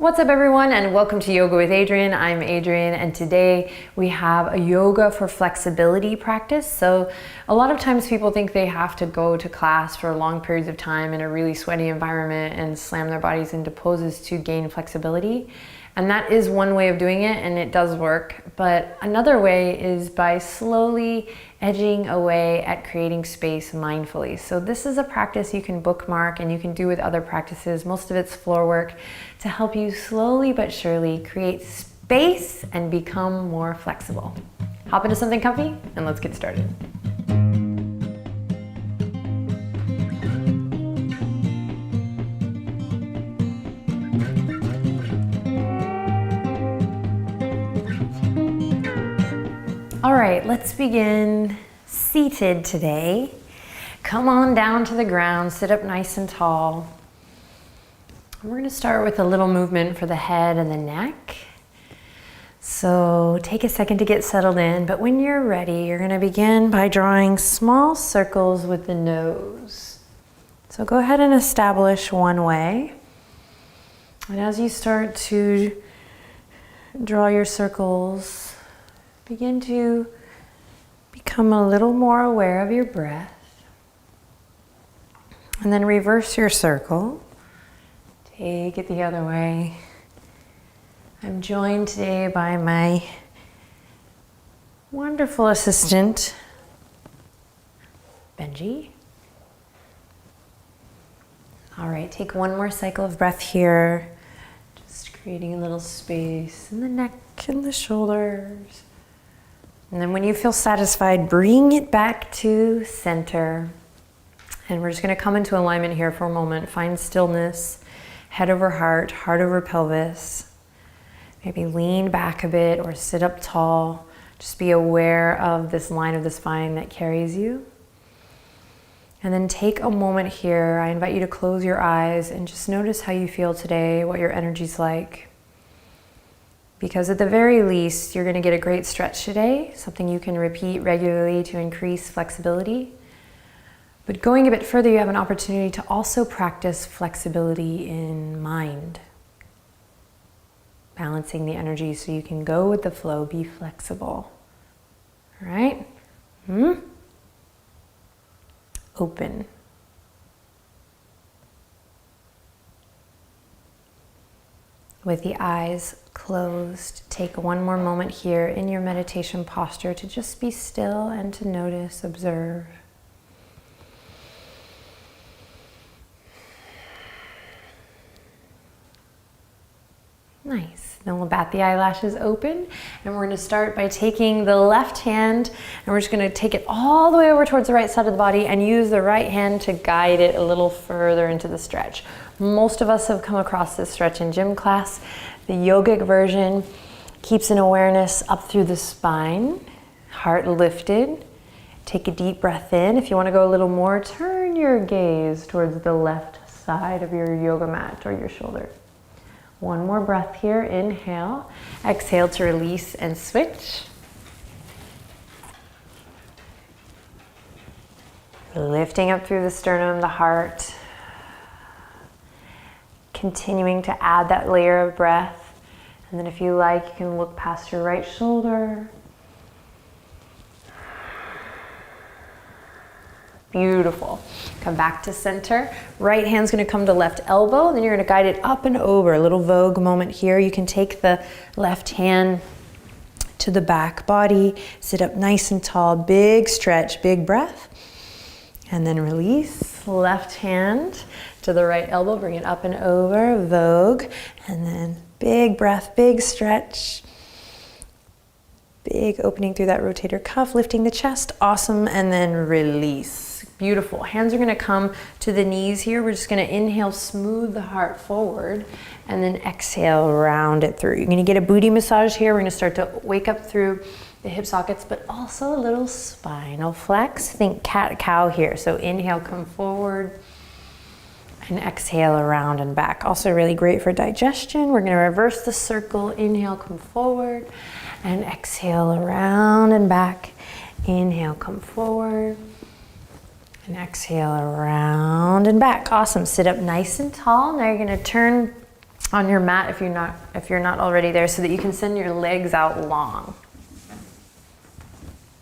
What's up everyone, and welcome to Yoga with Adriene. I'm Adriene, and today we have a yoga for flexibility practice. So a lot of times people think they have to go to class for long periods of time in a really sweaty environment and slam their bodies into poses to gain flexibility. And that is one way of doing it, and it does work. But another way is by slowly edging away at creating space mindfully. So this is a practice you can bookmark and you can do with other practices. Most of it's floor work to help you slowly but surely create space and become more flexible. Hop into something comfy and let's get started. All right, let's begin seated today. Come on down to the ground, sit up nice and tall. We're gonna start with a little movement for the head and the neck. So take a second to get settled in, but when you're ready, you're gonna begin by drawing small circles with the nose. So go ahead and establish one way. And as you start to draw your circles, begin to become a little more aware of your breath. And then reverse your circle. Take it the other way. I'm joined today by my wonderful assistant, Benji. All right, take one more cycle of breath here. Just creating a little space in the neck and the shoulders. And then when you feel satisfied, bring it back to center. And we're just gonna come into alignment here for a moment. Find stillness, head over heart, heart over pelvis. Maybe lean back a bit or sit up tall. Just be aware of this line of the spine that carries you. And then take a moment here. I invite you to close your eyes and just notice how you feel today, what your energy's like. Because at the very least, you're gonna get a great stretch today, something you can repeat regularly to increase flexibility. But going a bit further, you have an opportunity to also practice flexibility in mind. Balancing the energy so you can go with the flow, be flexible. All right? Open. With the eyes closed, take one more moment here in your meditation posture to just be still and to notice, observe. Nice. Then we'll bat the eyelashes open, and we're gonna start by taking the left hand, and we're just gonna take it all the way over towards the right side of the body and use the right hand to guide it a little further into the stretch. Most of us have come across this stretch in gym class. The yogic version keeps an awareness up through the spine, heart lifted. Take a deep breath in. If you wanna go a little more, turn your gaze towards the left side of your yoga mat or your shoulder. One more breath here, inhale. Exhale to release and switch. Lifting up through the sternum, the heart. Continuing to add that layer of breath. And then if you like, you can look past your right shoulder. Beautiful. Come back to center. Right hand's gonna come to left elbow, and then you're gonna guide it up and over. A little vogue moment here. You can take the left hand to the back body, sit up nice and tall, big stretch, big breath. And then release. Left hand to the right elbow, bring it up and over, vogue. And then big breath, big stretch. Big opening through that rotator cuff, lifting the chest, awesome, and then release. Beautiful. Hands are gonna come to the knees here. We're just gonna inhale, smooth the heart forward, and then exhale, round it through. You're gonna get a booty massage here. We're gonna start to wake up through the hip sockets, but also a little spinal flex. Think cat-cow here. So inhale, come forward, and exhale, around and back. Also really great for digestion. We're gonna reverse the circle. Inhale, come forward, and exhale, around and back. Inhale, come forward. And exhale, around and back. Awesome. Sit up nice and tall. Now you're going to turn on your mat if you're not already there, so that you can send your legs out long.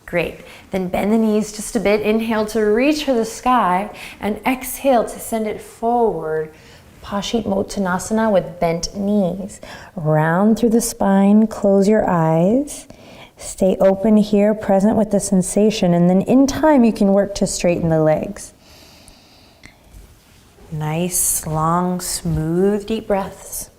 Great. Then bend the knees just a bit. Inhale to reach for the sky and exhale to send it forward. Paschimottanasana with bent knees. Round through the spine, close your eyes. Stay open here, present with the sensation, and then in time you can work to straighten the legs. Nice, long, smooth, deep breaths.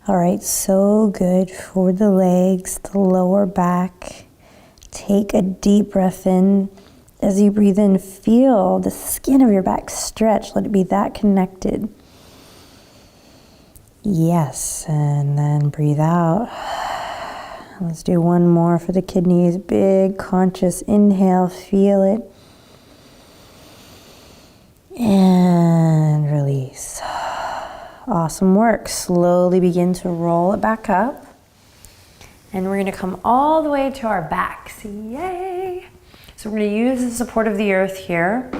All right, so good for the legs, the lower back. Take a deep breath in. As you breathe in, feel the skin of your back stretch. Let it be that connected. Yes, and then breathe out. Let's do one more for the kidneys. Big conscious inhale, feel it. And release. Awesome work. Slowly begin to roll it back up. And we're gonna come all the way to our backs. Yay! So we're gonna use the support of the earth here.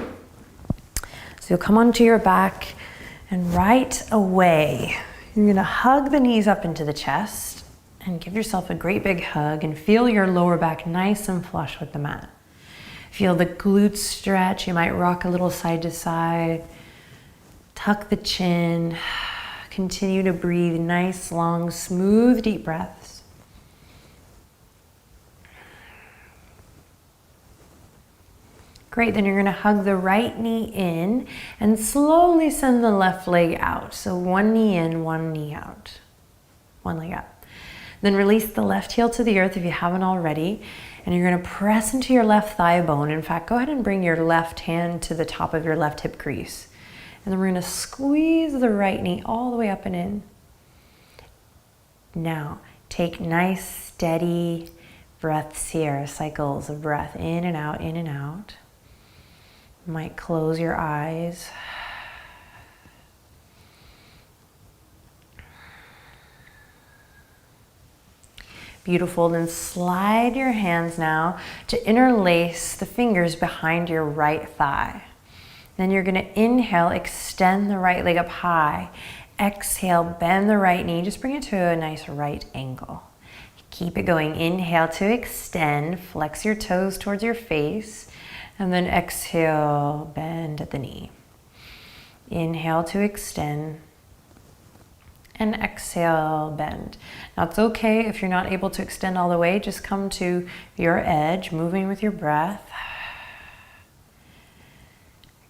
So you'll come onto your back and right away, you're gonna hug the knees up into the chest and give yourself a great big hug and feel your lower back nice and flush with the mat. Feel the glutes stretch. You might rock a little side to side. Tuck the chin. Continue to breathe nice, long, smooth, deep breaths. Great, then you're gonna hug the right knee in and slowly send the left leg out. So one knee in, one knee out. One leg out. Then release the left heel to the earth if you haven't already. And you're gonna press into your left thigh bone. In fact, go ahead and bring your left hand to the top of your left hip crease. And then we're gonna squeeze the right knee all the way up and in. Now, take nice, steady breaths here, cycles of breath in and out, in and out. You might close your eyes. Beautiful, then slide your hands now to interlace the fingers behind your right thigh. Then you're gonna inhale, extend the right leg up high. Exhale, bend the right knee, just bring it to a nice right angle. Keep it going, inhale to extend, flex your toes towards your face, and then exhale, bend at the knee. Inhale to extend, and exhale, bend. Now it's okay if you're not able to extend all the way, just come to your edge, moving with your breath.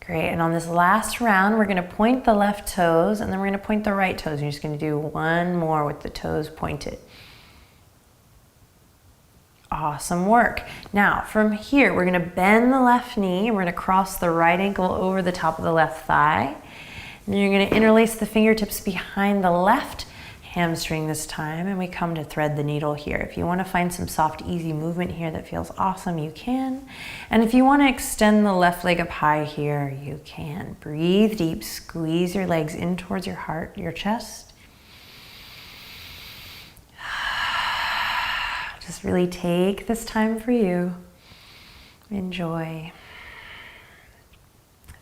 Great, and on this last round, we're gonna point the left toes and then we're gonna point the right toes. You're just gonna do one more with the toes pointed. Awesome work. Now, from here, we're gonna bend the left knee and we're gonna cross the right ankle over the top of the left thigh. And you're gonna interlace the fingertips behind the left hamstring this time, and we come to thread the needle here. If you wanna find some soft, easy movement here that feels awesome, you can. And if you wanna extend the left leg up high here, you can. Breathe deep, squeeze your legs in towards your heart, your chest. Just really take this time for you. Enjoy.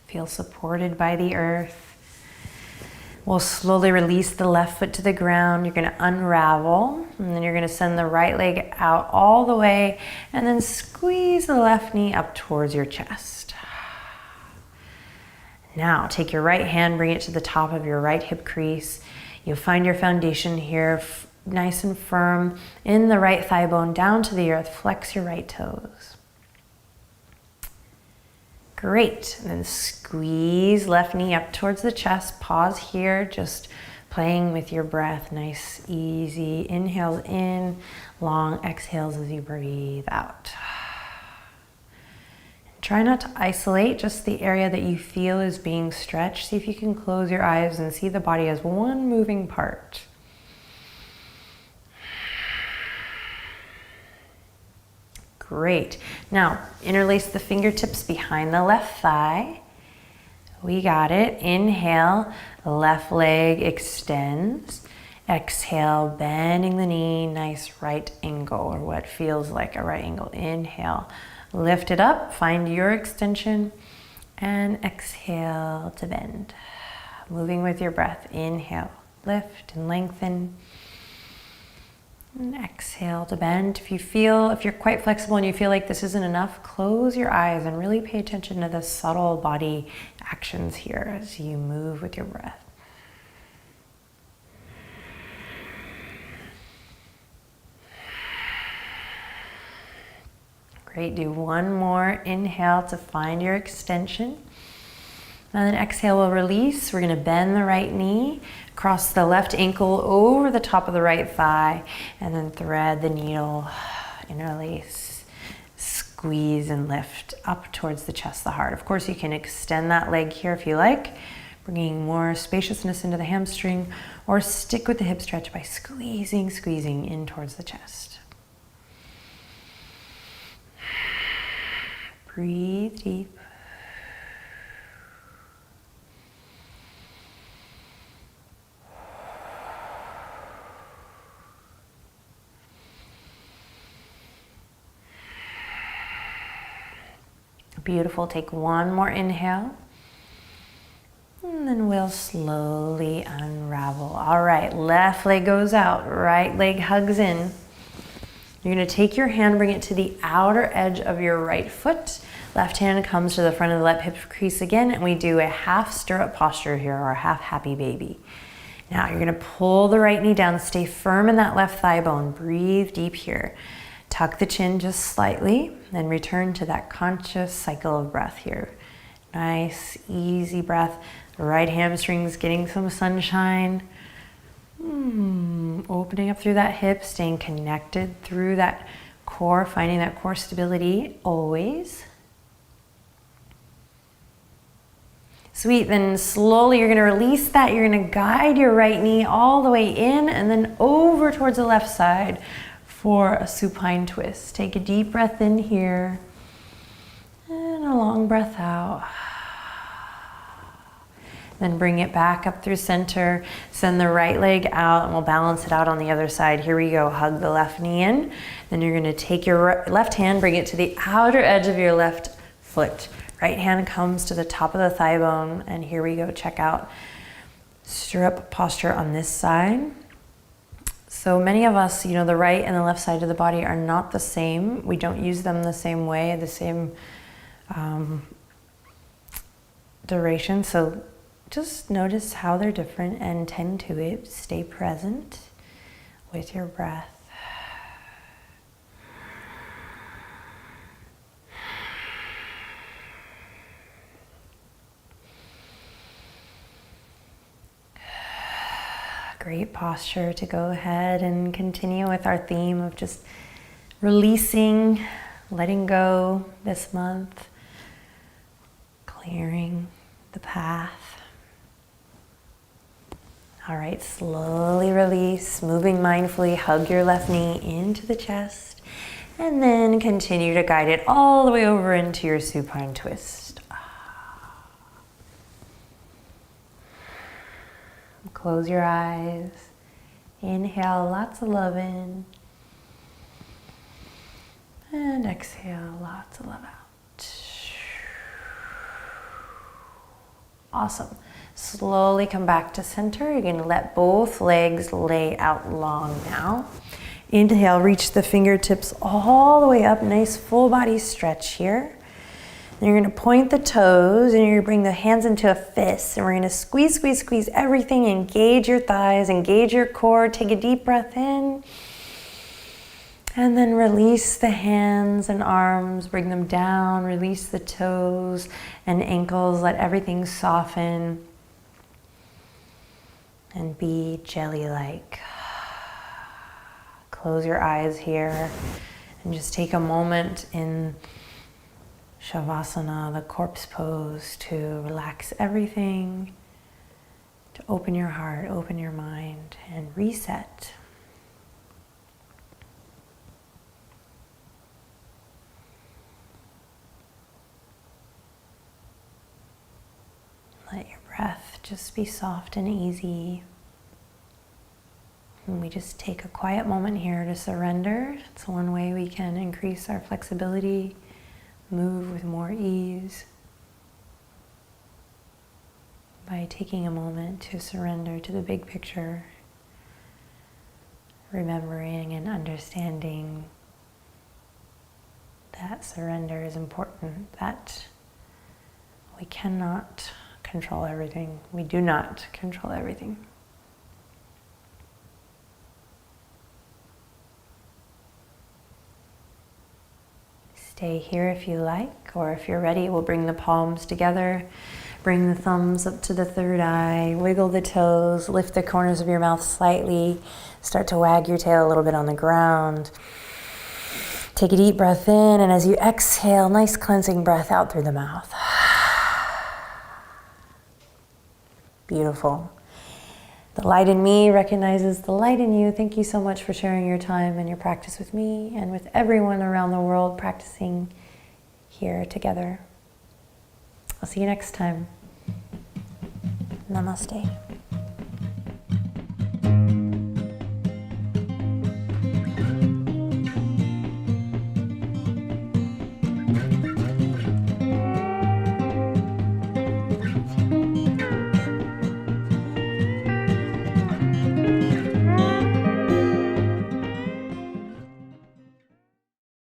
Feel supported by the earth. We'll slowly release the left foot to the ground. You're gonna unravel, and then you're gonna send the right leg out all the way, and then squeeze the left knee up towards your chest. Now, take your right hand, bring it to the top of your right hip crease. You'll find your foundation here, nice and firm, in the right thigh bone, down to the earth. Flex your right toes. Great, and then squeeze left knee up towards the chest. Pause here, just playing with your breath. Nice, easy inhales in, long exhales as you breathe out. Try not to isolate just the area that you feel is being stretched. See if you can close your eyes and see the body as one moving part. Great. Now, interlace the fingertips behind the left thigh. We got it. Inhale, left leg extends. Exhale, bending the knee, nice right angle, or what feels like a right angle. Inhale, Lift it up, find your extension, and exhale to bend. Moving with your breath. Inhale, lift and lengthen. And exhale to bend. If you're quite flexible and you feel like this isn't enough, close your eyes and really pay attention to the subtle body actions here as you move with your breath. Great, do one more inhale to find your extension. And then exhale, we'll release. We're gonna bend the right knee, cross the left ankle over the top of the right thigh, and then thread the needle, interlace, squeeze and lift up towards the chest, the heart. Of course, you can extend that leg here if you like, bringing more spaciousness into the hamstring, or stick with the hip stretch by squeezing in towards the chest. Breathe deep. Beautiful. Take one more inhale. And then we'll slowly unravel. All right, left leg goes out, right leg hugs in. You're gonna take your hand, bring it to the outer edge of your right foot. Left hand comes to the front of the left hip crease again, and we do a half stirrup posture here, or a half happy baby. Now you're gonna pull the right knee down, stay firm in that left thigh bone. Breathe deep here. Tuck the chin just slightly, then return to that conscious cycle of breath here. Nice, easy breath. The right hamstring's getting some sunshine. Opening up through that hip, staying connected through that core, finding that core stability always. Sweet, then slowly you're gonna release that. You're gonna guide your right knee all the way in and then over towards the left side for a supine twist. Take a deep breath in here and a long breath out. Then bring it back up through center. Send the right leg out and we'll balance it out on the other side. Here we go, hug the left knee in. Then you're gonna take your left hand, bring it to the outer edge of your left foot. Right hand comes to the top of the thigh bone, and here we go, check out stirrup posture on this side. So many of us, you know, the right and the left side of the body are not the same. We don't use them the same way, the same duration. So just notice how they're different and tend to it. Stay present with your breath. Great posture to go ahead and continue with our theme of just releasing, letting go this month, clearing the path. All right, slowly release, moving mindfully, hug your left knee into the chest, and then continue to guide it all the way over into your supine twist. Close your eyes. Inhale, lots of love in. And exhale, lots of love out. Awesome. Slowly come back to center. You're gonna let both legs lay out long now. Inhale, reach the fingertips all the way up. Nice full body stretch here. Then you're gonna point the toes and you're gonna bring the hands into a fist, and we're gonna squeeze, squeeze, squeeze everything. Engage your thighs, engage your core. Take a deep breath in. And then release the hands and arms, bring them down, release the toes and ankles, let everything soften and be jelly-like. Close your eyes here and just take a moment in Shavasana, the corpse pose, to relax everything, to open your heart, open your mind, and reset. Let your breath just be soft and easy. And we just take a quiet moment here to surrender. It's one way we can increase our flexibility, move with more ease by taking a moment to surrender to the big picture, remembering and understanding that surrender is important, that we cannot control everything. We do not control everything. Stay here if you like, or if you're ready, we'll bring the palms together. Bring the thumbs up to the third eye, wiggle the toes, lift the corners of your mouth slightly, start to wag your tail a little bit on the ground. Take a deep breath in, and as you exhale, nice cleansing breath out through the mouth. Beautiful. The light in me recognizes the light in you. Thank you so much for sharing your time and your practice with me and with everyone around the world practicing here together. I'll see you next time. Namaste.